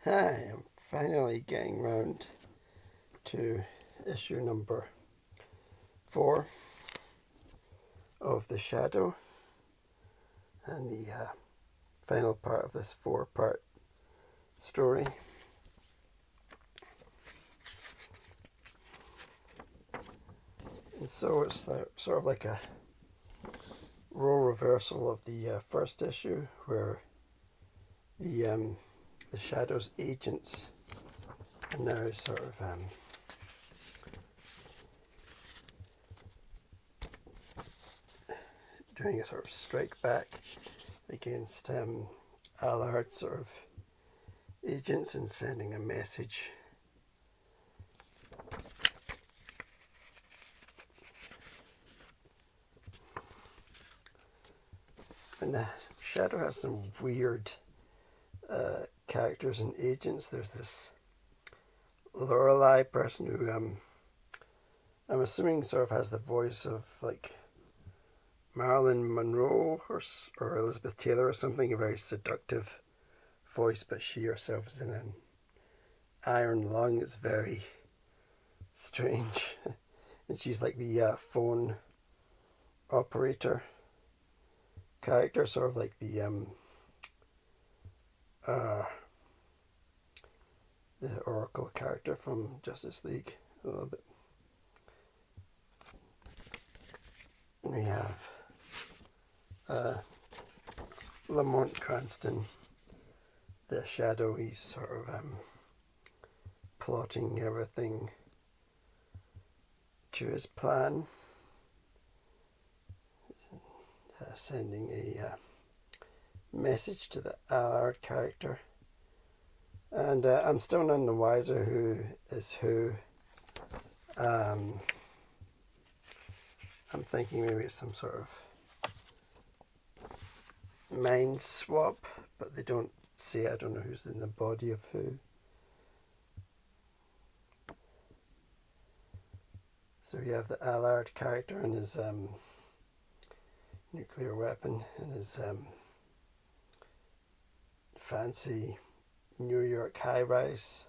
Hi, I'm finally getting round to issue number 4 of The Shadow and the final part of this 4-part story. And so it's sort of like a role reversal of the first issue, where the Shadow's agents are now sort of doing a sort of strike back against Allard's sort of agents and sending a message. And the Shadow has some weird characters and agents. There's this Lorelei person who I'm assuming sort of has the voice of like Marilyn Monroe or Elizabeth Taylor or something, a very seductive voice, but she herself is in an iron lung. It's very strange. And she's like the phone operator character, sort of like the Oracle character from Justice League a little bit. We have Lamont Cranston, the Shadow. He's sort of plotting everything to his plan, sending a message to the Allard character. And I'm still none the wiser who is who. I'm thinking maybe it's some sort of mind swap, but they don't say. I don't know who's in the body of who. So you have the Allard character and his nuclear weapon and his fancy New York high-rise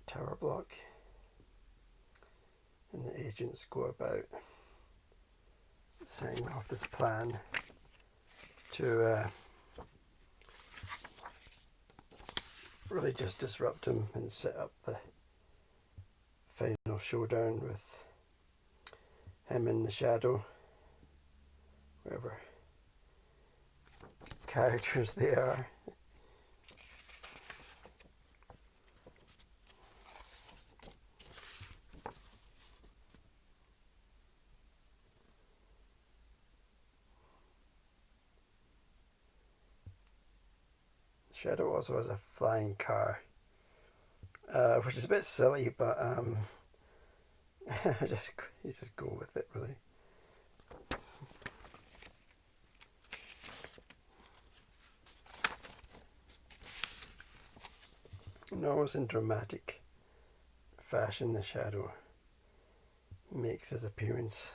tower block, and the agents go about setting off this plan to really just disrupt him and set up the final showdown with him and the Shadow, whatever characters they are. Shadow also has a flying car, which is a bit silly, but you just go with it, really. And always in dramatic fashion, the Shadow makes his appearance.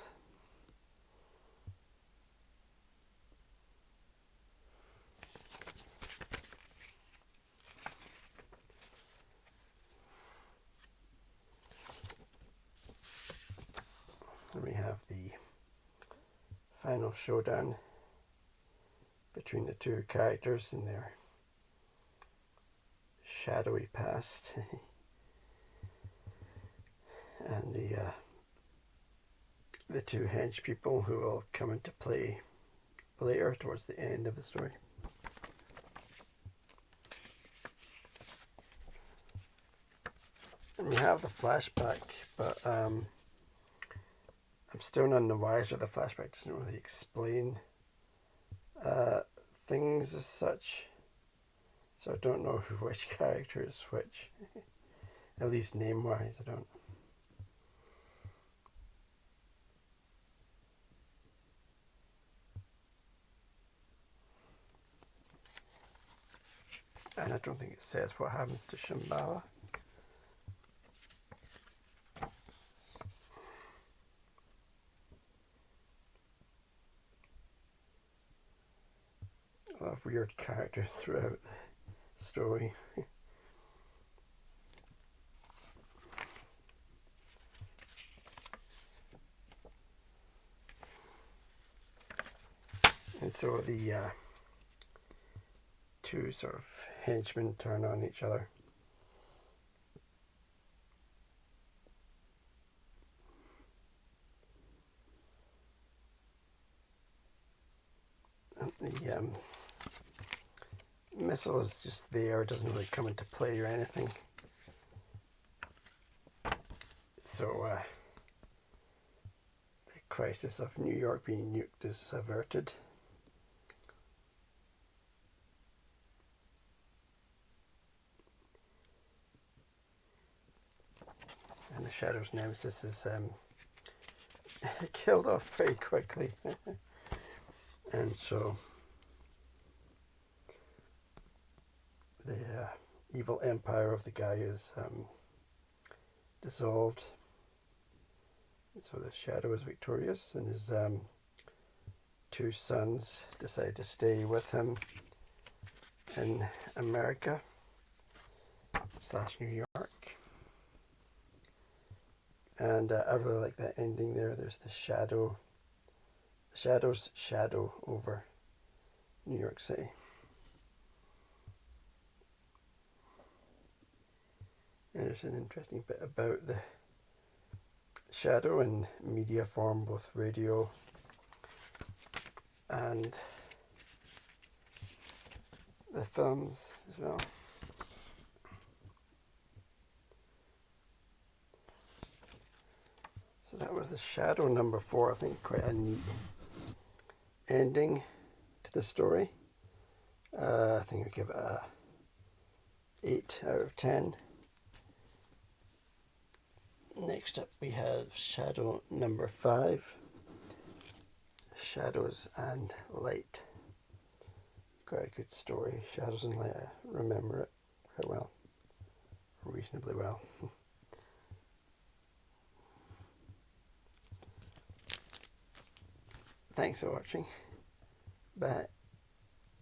And we have the final showdown between the two characters in their shadowy past. And the two hench people who will come into play later towards the end of the story. And we have the flashback, but I'm still none the wiser. The flashback doesn't really explain things as such, so I don't know which character is which, at least name-wise. I don't. And I don't think it says what happens to Shambhala. A lot of weird characters throughout the story. And so the two sort of henchmen turn on each other. And the missile is just there, it doesn't really come into play or anything. So the crisis of New York being nuked is averted. And the Shadow's nemesis is killed off very quickly. And so the evil empire of the guy is dissolved. So the Shadow is victorious, and his two sons decide to stay with him in America / New York. And I really like that ending there. There's the Shadow's shadow over New York City. And there's an interesting bit about the Shadow in media form, both radio and the films as well. So that was the Shadow number 4. I think quite a neat ending to the story. I think I'll give it a 8 out of 10. Next up we have Shadow number 5, Shadows and Light. Quite a good story, Shadows and Light. I remember it quite well, reasonably well. Thanks for watching. Bye.